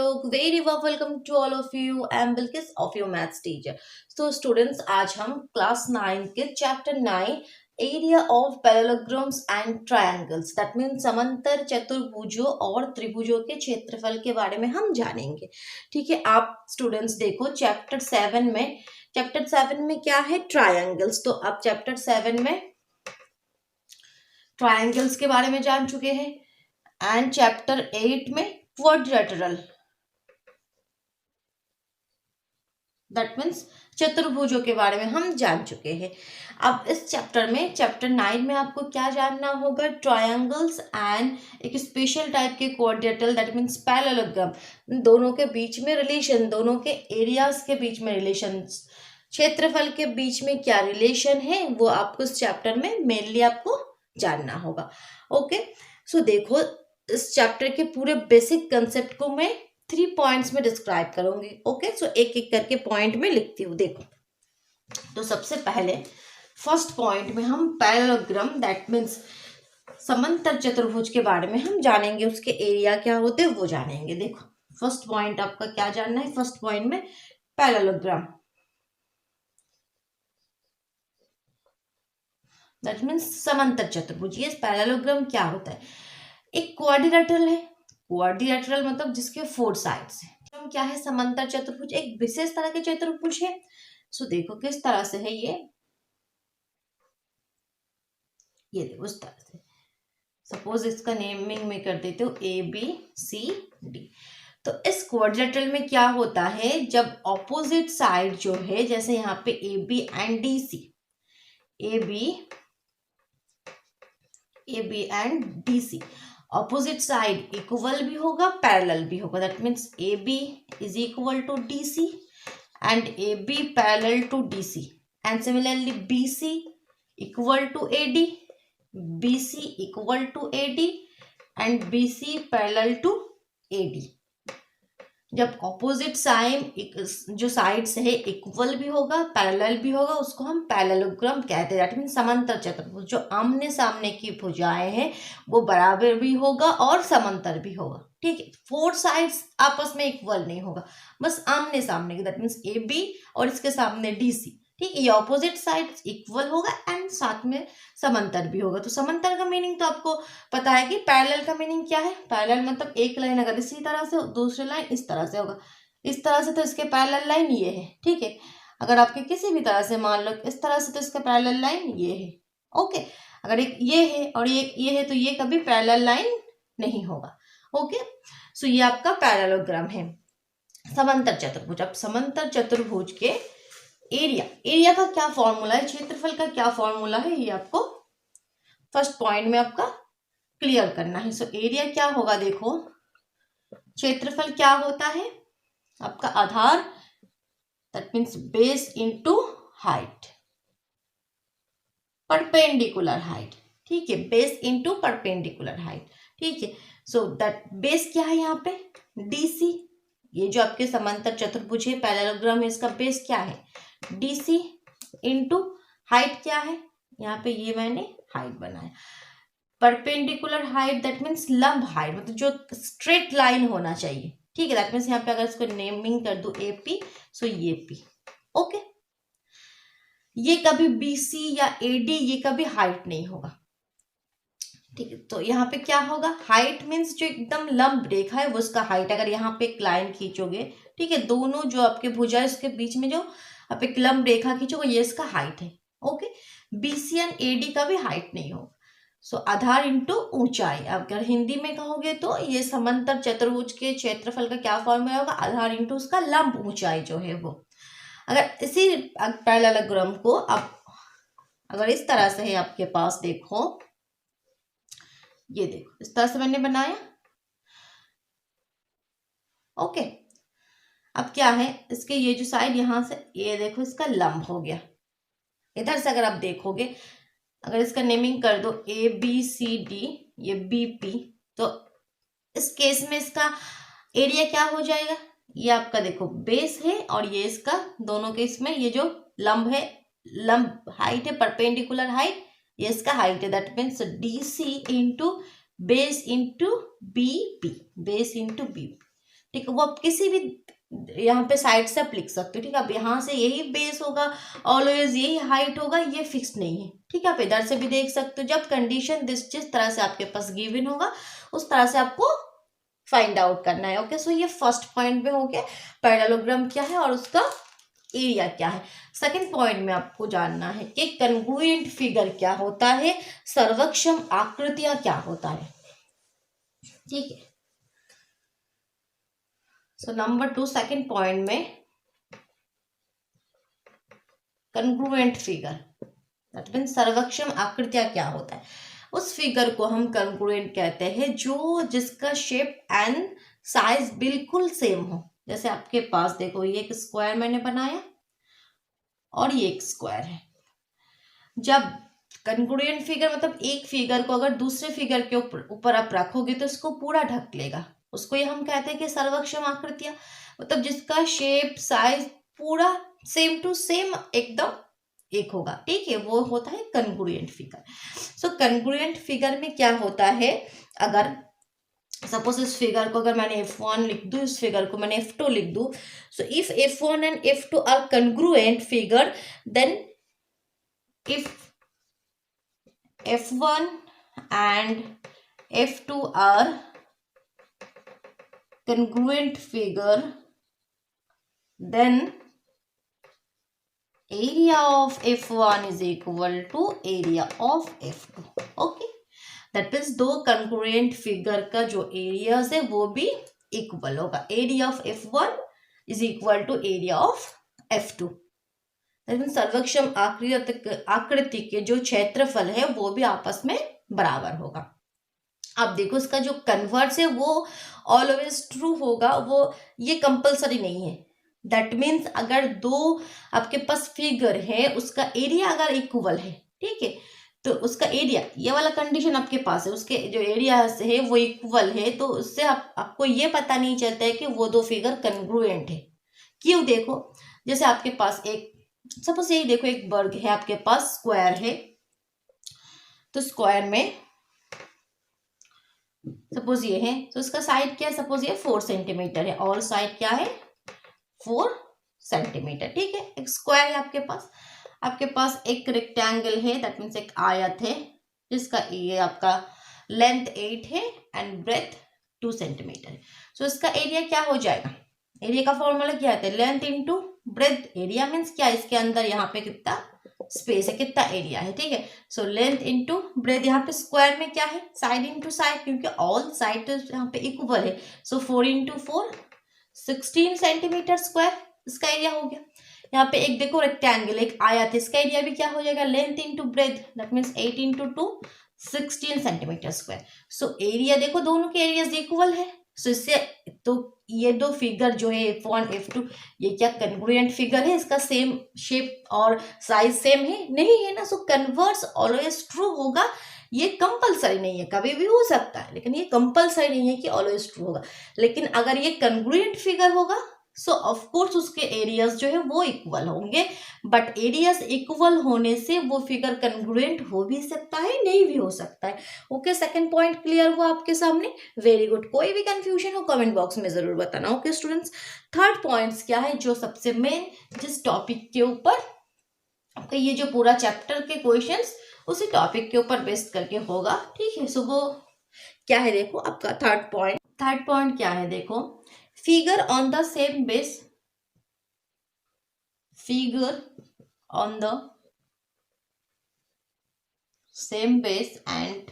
लोग, very welcome to all of you. I am Bilkis of your maths teacher. तो students, आज हम class 9 के chapter 9 area of parallelograms and triangles that mean समांतर चतुर्भुजों और त्रिभुजों के क्षेत्रफल के बारे में हम जानेंगे। ठीक है, आप स्टूडेंट्स देखो चैप्टर 7 में क्या है, ट्रायंगल्स। तो आप चैप्टर 7 में ट्रायंगल्स के बारे में जान चुके हैं एंड चैप्टर 8 में क्वाड्रिलेटरल दैट मीन्स चतुर्भुजों के बारे में हम जान चुके हैं। अब इस चैप्टर में चैप्टर 9 में आपको क्या जानना होगा, ट्रायंगल्स एंड एक स्पेशल टाइप के क्वाड्रिलेटरल दैट मीन्स पैरेललोग्राम, दोनों के बीच में रिलेशन, दोनों के एरियाज के बीच में रिलेशन, क्षेत्रफल के बीच में क्या रिलेशन है वो आपको इस चैप्टर में मेनली आपको जानना होगा। ओके, सो देखो, इस चैप्टर के पूरे बेसिक कंसेप्ट को मैं 3 पॉइंट्स में डिस्क्राइब करूंगी। ओके, सो एक एक करके पॉइंट में लिखती हूँ। देखो, तो सबसे पहले फर्स्ट पॉइंट में हम पैरेललोग्राम दैट मीन्स समांतर चतुर्भुज के बारे में हम जानेंगे, उसके एरिया क्या होते हैं वो जानेंगे। देखो, फर्स्ट पॉइंट आपका क्या जानना है, फर्स्ट पॉइंट में पैरेललोग्राम दैट मीन्स समांतर चतुर्भुज। ये पैरेललोग्राम क्या होता है, एक क्वाड्रिलेटरल है। क्वाड्रिलेटरल मतलब जिसके 4 साइड्स है। क्या है, समांतर चतुर्भुज एक विशेष तरह के चतुर्भुज है। सो देखो किस तरह से है ये देखो इस तरह से। सपोज इसका नेमिंग में कर देते हो ABCD। तो इस क्वाड्रिलेटरल में क्या होता है, जब ऑपोजिट साइड जो है, जैसे यहाँ पे AB and DC, AB and DC, opposite side equal भी होगा, पैरेलल भी होगा। That means AB is equal to DC and AB parallel to DC and similarly BC equal to AD, BC equal to AD and BC parallel to AD। जब opposite side जो sides है equal भी होगा, parallel भी होगा, उसको हम parallelogram कहते हैं। दैट मीन समांतर चतुर्भुज, जो आमने सामने की भुजाएं हैं वो बराबर भी होगा और समांतर भी होगा। ठीक है, 4 साइड्स आपस में इक्वल नहीं होगा, बस आमने सामने की, दैट मीन्स AB और इसके सामने DC। ठीक है, ये ऑपोजिट साइड्स इक्वल होगा एंड साथ में समांतर भी होगा। तो समांतर का मीनिंग तो आपको पता है कि पैरेलल का मीनिंग क्या है। पैरेलल मतलब एक लाइन अगर इसी तरह से, दूसरी लाइन इस तरह से होगा, इस तरह से, तो इसके पैरेलल लाइन ये है। ठीक है, अगर आपके किसी भी तरह से मान लो इस तरह से, तो इसका पैरेलल लाइन ये है। ओके, अगर एक ये है और ये है, तो ये कभी पैरेलल लाइन नहीं होगा। ओके, सो ये आपका पैरेललोग्राम है, समांतर चतुर्भुज। अब समांतर चतुर्भुज के एरिया का क्या फॉर्मूला है, क्षेत्रफल का क्या फॉर्मूला है, ये आपको फर्स्ट पॉइंट में आपका क्लियर करना है। सो एरिया क्या होगा, देखो, क्षेत्रफल क्या होता है, आपका आधार that means base into height, perpendicular height. ठीक है, बेस इनटू परपेंडिकुलर हाइट। ठीक है, सो दैट बेस क्या है यहाँ पे, DC। ये जो आपके समांतर चतुर्भुज है, पैरेललोग्राम है, इसका बेस क्या है, DC इंटू हाइट क्या है, यहाँ पे ये मैंने हाइट बनाया, परपेंडिकुलर हाइट दैट मीन्स लंब हाइट, मतलब जो स्ट्रेट लाइन होना चाहिए। ठीक है, दैट मीन्स यहाँ पे अगर इसको नेमिंग कर दो AP, सो ये P। ओके, ये कभी BC या AD ये कभी हाइट नहीं होगा। ठीक है, तो यहाँ पे क्या होगा, हाइट मीन्स जो एकदम लंब रेखा है वो उसका हाइट। अगर यहाँ पे एक लाइन खींचोगे, ठीक है, दोनों जो आपके भुजा है उसके बीच में जो आप एक लंब रेखा खींचोगे, ये इसका हाइट है। ओके, BC एंड AD का भी हाइट नहीं होगा। सो आधार इंटू ऊंचाई, अगर हिंदी में कहोगे तो ये समांतर चतुर्भुज के क्षेत्रफल का क्या फॉर्मूला होगा, आधार इंटू उसका लंब ऊंचाई जो है वो। अगर इसी पैरेललोग्राम को आप अगर इस तरह से है आपके पास, देखो ये देखो इस तरह से मैंने बनाया। ओके, अब क्या है, इसके ये जो साइड यहां से, ये देखो इसका लंब हो गया। इधर से अगर आप देखोगे, अगर इसका नेमिंग कर दो ABCD, ये BP, तो इस केस में इसका एरिया क्या हो जाएगा, ये आपका देखो बेस है और ये इसका दोनों केस में ये जो लंब है, लंब हाइट है, परपेंडिकुलर हाइट, ये इसका हाइट है। That means DC into base into BP, base into BP। ठीक है, वो आप किसी भी यहाँ पे साइड से आप लिख सकते हो। ठीक है, अब यहाँ से यही बेस होगा, ऑलवेज यही हाइट होगा, ये फिक्स नहीं है। ठीक है, आप इधर से भी देख सकते हो। जब कंडीशन जिस तरह से आपके पास गिवन होगा उस तरह से आपको फाइंड आउट करना है। ओके, सो ये फर्स्ट पॉइंट में हो गया पैरेललोग्राम क्या है और उसका एरिया क्या है। सेकंड पॉइंट में आपको जानना है कि कन्ग्रुएंट फिगर क्या होता है, सर्वक्षम आकृतियां क्या होता है। ठीक है, सो नंबर 2 सेकंड पॉइंट में कन्ग्रुएंट फिगर दैट मीन्स सर्वक्षम आकृतियां क्या होता है। उस फिगर को हम कन्ग्रुएंट कहते हैं जो जिसका शेप एंड साइज बिल्कुल सेम हो। जैसे आपके पास देखो ये एक स्क्वायर मैंने बनाया और ये एक स्क्वायर है। जब कन्ग्रुएंट फिगर मतलब एक फिगर को अगर दूसरे फिगर के ऊपर आप रखोगे तो इसको पूरा ढक लेगा, उसको ये हम कहते हैं कि सर्वक्षम आकृतियां, मतलब जिसका शेप साइज पूरा सेम टू सेम एकदम एक होगा। ठीक है, वो होता है कन्ग्रुएंट फिगर। सो कन्ग्रुएंट फिगर में क्या होता है, अगर सपोज इस फिगर को अगर मैंने f1 लिख दूं, इस फिगर को मैंने f2 लिख दूं, so if f1 and f2 are congruent figure, then if f1 and f2 are congruent figure, then area of f1 is equal to area of f2. okay, that means दो congruent figure का जो areas है वो भी equal होगा। area of f1 is equal to area of f2। सर्वक्षम आकृति के जो क्षेत्रफल है वो भी आपस में बराबर होगा। अब देखो इसका जो कन्वर्स है वो ऑलवेज ट्रू होगा, वो ये कंपलसरी नहीं है। दैट मीन्स अगर दो आपके पास फिगर है उसका एरिया अगर इक्वल है, ठीक है, तो उसका एरिया, ये वाला कंडीशन आपके पास है, उसके जो एरिया है वो इक्वल है, तो उससे आपको ये पता नहीं चलता है कि वो दो फिगर कन्ग्रुएंट है। क्यों? देखो जैसे आपके पास एक सपोज यही देखो एक वर्ग है आपके पास, स्क्वायर है, तो स्क्वायर में सपोज ये है, तो इसका साइड क्या है, सपोज ये 4 सेंटीमीटर है, और साइड क्या है 4 सेंटीमीटर। ठीक है, एक स्क्वायर है आपके पास एक रेक्टेंगल है, दैट मीन्स एक आयत है जिसका ये आपका लेंथ 8 है एंड ब्रेथ 2 सेंटीमीटर है। सो इसका एरिया क्या हो जाएगा, एरिया का फॉर्मूला क्या आता है, length into breadth. Area means क्या, इसके अंदर यहाँ पे कितना स्पेस है, कितना एरिया है। ठीक है, सो लेंथ इंटू ब्रेथ। यहाँ पे स्क्वायर में क्या है, साइड इंटू साइड, क्योंकि ऑल साइड तो यहाँ पे इक्वल है। सो 4 इंटू 4 16 सेंटीमीटर स्क्वायर इसका एरिया हो गया। यहाँ पे एक देखो रेक्टेंगल एक आयत है, इसका एरिया भी क्या हो जाएगा, length into breadth, that means 8 into 2 16 centimetre square. So area देखो दोनों के एरियाज इक्वल है। सो इससे तो ये दो फिगर जो है f1 f2 ये क्या कन्ग्रुएंट फिगर है, इसका सेम शेप और साइज सेम है, नहीं है ना। सो कन्वर्स ऑलवेज ट्रू होगा, ये कंपलसरी नहीं है, कभी भी हो सकता है, लेकिन ये कंपलसरी नहीं है कि ऑलवेज ट्रू होगा। लेकिन अगर ये कन्ग्रुएंट फिगर होगा सो ऑफ कोर्स उसके एरियाज जो है वो इक्वल होंगे, बट एरियाज इक्वल होने से वो फिगर कन्ग्रुएंट हो भी सकता है, नहीं भी हो सकता है। ओके, सेकंड पॉइंट क्लियर हुआ आपके सामने, वेरी गुड। कोई भी कंफ्यूजन हो कमेंट बॉक्स में जरूर बताना। ओके स्टूडेंट्स, थर्ड पॉइंट्स क्या है, जो सबसे मेन जिस टॉपिक के ऊपर ये जो पूरा चैप्टर के क्वेश्चंस उसी टॉपिक के ऊपर बेस्ड करके होगा। ठीक है, सो वो क्या है देखो आपका थर्ड पॉइंट क्या है, देखो figure on the same base and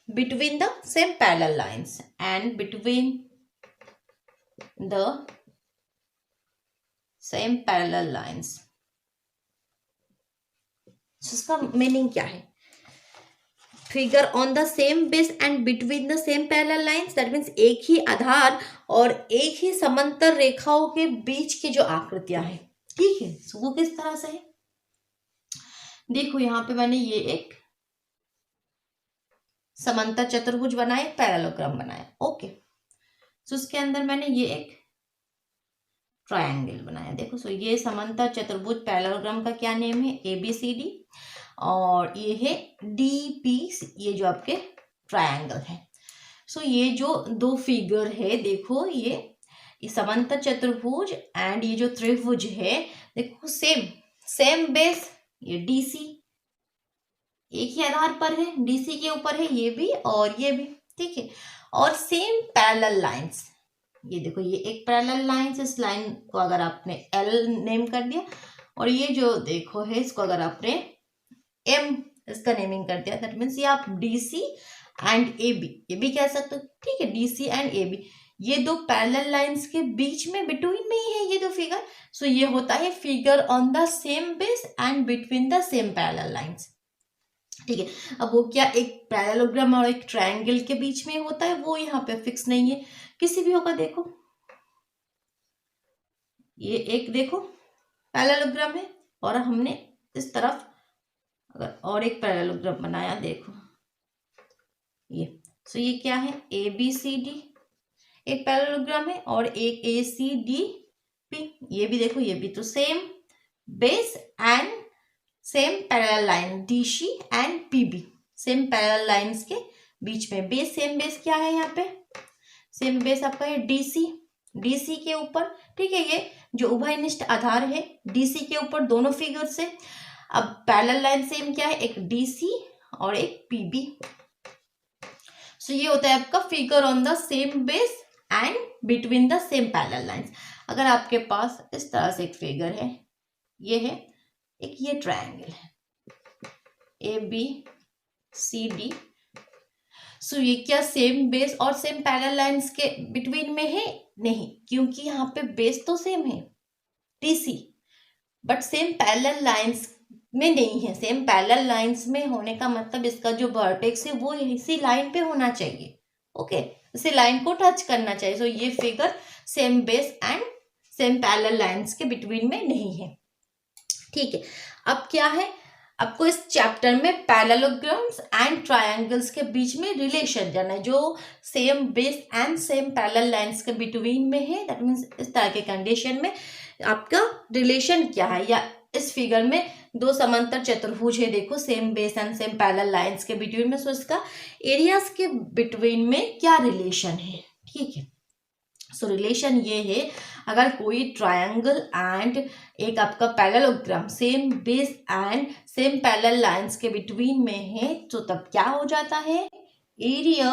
between the same parallel lines so इसका मीनिंग क्या है, figure on the same base and between the same parallel lines, that means एक ही आधार और एक ही समांतर रेखाओं के बीच की जो आकृतियां हैं। ठीक है, सो वो किस तरह से है, देखो यहाँ पे मैंने ये एक समांतर चतुर्भुज बनाया, पैरेललोग्राम बनाया। ओके, सो उसके अंदर मैंने ये एक ट्रायंगल बनाया। देखो सो ये समांतर चतुर्भुज पैरेललोग्राम का क्या नेम है, ABCD, और ये है DP, ये जो आपके ट्रायंगल है। सो ये जो दो फिगर है देखो, ये ये समांतर चतुर्भुज एंड ये जो त्रिभुज है देखो सेम बेस, ये डीसी एक ही आधार पर है, डीसी के ऊपर है ये भी और ये भी, ठीक है। और सेम पैरेलल लाइंस, ये देखो ये एक पैरेलल लाइंस, इस लाइन को अगर आपने एल नेम कर दिया और ये जो देखो है इसको अगर आपने एम इसका नेमिंग कर दिया, दैट मीन्स ये आप डीसी एंड ए बी ये भी कह सकते हो, ठीक है। डीसी एंड ए बी ये दो पैरेलल लाइंस के बीच में बिटवीन में ही है ये दो फिगर, सो ये होता है figure on the same base and between the same parallel lines, ठीक है। अब वो क्या एक पैरेललोग्राम और एक ट्रायंगल के बीच में होता है, वो यहाँ पे फिक्स नहीं है, किसी भी होगा। देखो ये एक देखो पैरेललोग्राम है और हमने इस तरफ अगर और एक पैरेललोग्राम बनाया, देखो ये, सो ये क्या है ए बी सी डी एक पैरेललोग्राम है और एक ए सी डी पी, ये भी देखो ये भी तो same base and same parallel line DC and PB, same parallel lines के बीच में बेस, सेम बेस क्या है यहाँ पे, सेम बेस आपका है डीसी के ऊपर, ठीक है। ये जो उभयनिष्ठ आधार है डीसी के ऊपर दोनों फिगर से। अब पैरेलल लाइन सेम क्या है, एक डीसी और एक पीबी, सो ये होता है आपका figure on the same base and between the same parallel lines. अगर आपके पास इस तरह से एक फिगर है, ये है एक, ये ट्रायंगल है ए बी सी डी, सो ये क्या सेम बेस और सेम पैरेलल लाइंस के बिटवीन में है, नहीं, क्योंकि यहाँ पे बेस तो सेम है DC but same parallel lines में नहीं है। सेम पैरेलल लाइंस में होने का मतलब इसका जो वर्टेक्स है वो इसी लाइन पे होना चाहिए, ओके, इसी लाइन को टच करना चाहिए। सो ये figure same base and same parallel lines के बिटवीन में नहीं है, ठीक है। अब क्या है, आपको इस चैप्टर में पैरेललोग्राम्स एंड ट्रायंगल्स के बीच में रिलेशन जानना है, जो same base and same parallel lines के बिटवीन में है, दैट मीन्स इस तरह के कंडीशन में आपका रिलेशन क्या है, या इस फिगर में दो समांतर चतुर्भुज है, देखो same base and same parallel lines के बिटवीन में, सो इसका एरियाज के बिटवीन में क्या रिलेशन है, ठीक है। सो रिलेशन ये है, अगर कोई ट्रायंगल एंड एक आपका parallelogram same base and same parallel lines के बिटवीन में है, तो तब क्या हो जाता है, area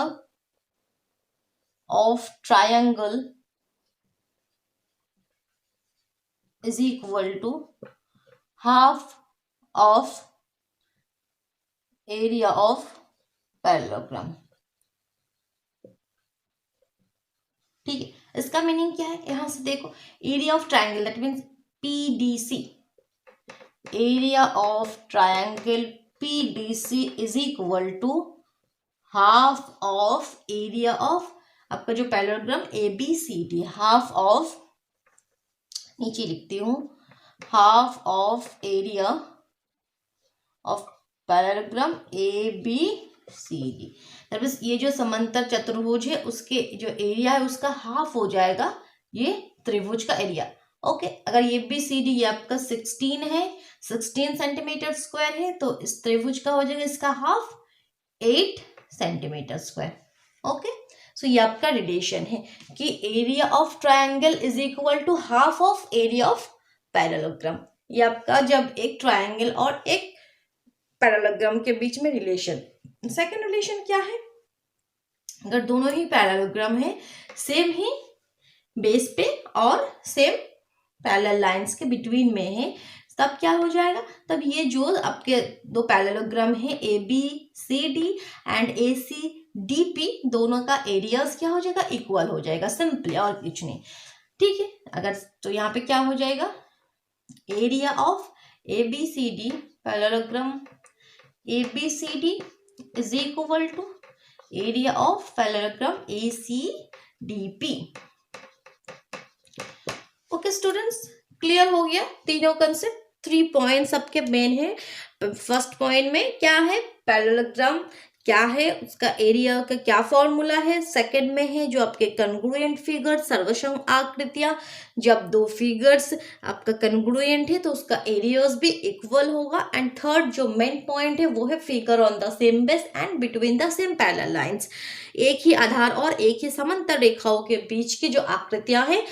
of triangle is equal to half of area of parallelogram, ठीक है। इसका मीनिंग क्या है, यहां से देखो area of triangle that means PDC, area of triangle PDC is equal to half of area of आपका जो parallelogram A B C D, half of, नीचे लिखती हूँ, half of area of parallelogram A B C D, that means ये जो समांतर चतुर्भुज है उसके जो एरिया है उसका हाफ हो जाएगा ये त्रिभुज का एरिया, ओके। अगर ये बी सी डी ये आपका 16 है, 16 सेंटीमीटर स्क्वायर है, तो इस त्रिभुज का हो जाएगा इसका half 8 centimetre square, okay. So ये आपका रिलेशन है कि area of triangle is equal to half of area of parallelogram. ये आपका जब एक ट्रायंगल और एक पैरेललोग्राम के बीच में रिलेशन। सेकंड रिलेशन क्या है, अगर दोनों ही पैरेललोग्राम है सेम ही बेस पे और सेम पैरेलल लाइंस के बिटवीन में है, तब क्या हो जाएगा, तब ये जो आपके दो पैरेललोग्राम है A B C D and A C D P, दोनों का एरियाज क्या हो जाएगा, इक्वल हो जाएगा, सिंपली, और कुछ नहीं, ठीक है। अगर तो यहाँ पे क्या हो जाएगा, area of A B C D parallelogram A B C D is equal to area of parallelogram A C D P, okay students, clear हो गया तीनों कंसेप्ट। 3 पॉइंट्स आपके मेन है। फर्स्ट पॉइंट में क्या है, पैरेललोग्राम क्या है, उसका एरिया का क्या फॉर्मूला है। सेकंड में है जो आपके कन्ग्रुएंट फिगर, सर्वसम आकृतियां, जब दो फिगर्स आपका कन्ग्रुएंट है तो उसका एरियाज भी इक्वल होगा। एंड थर्ड जो मेन पॉइंट है वो है figure on the same base and between the same parallel lines. एक ही आधार और एक ही समांतर रेखाओं के बीच की जो आकृतियां हैं,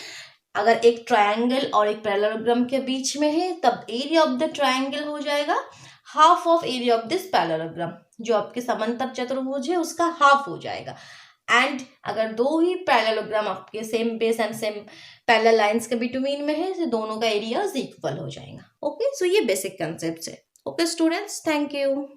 अगर एक ट्रायंगल और एक पैरेललोग्राम के बीच में है तब एरिया ऑफ द ट्रायंगल हो जाएगा half of area of this parallelogram, जो आपके समांतर चतुर्भुज है उसका हाफ हो जाएगा। एंड अगर दो ही पैरेललोग्राम आपके same base and same parallel lines के बिटवीन में है तो दोनों का एरिया इक्वल हो जाएगा। ओके, सो ये बेसिक कंसेप्ट है। Okay students, thank you.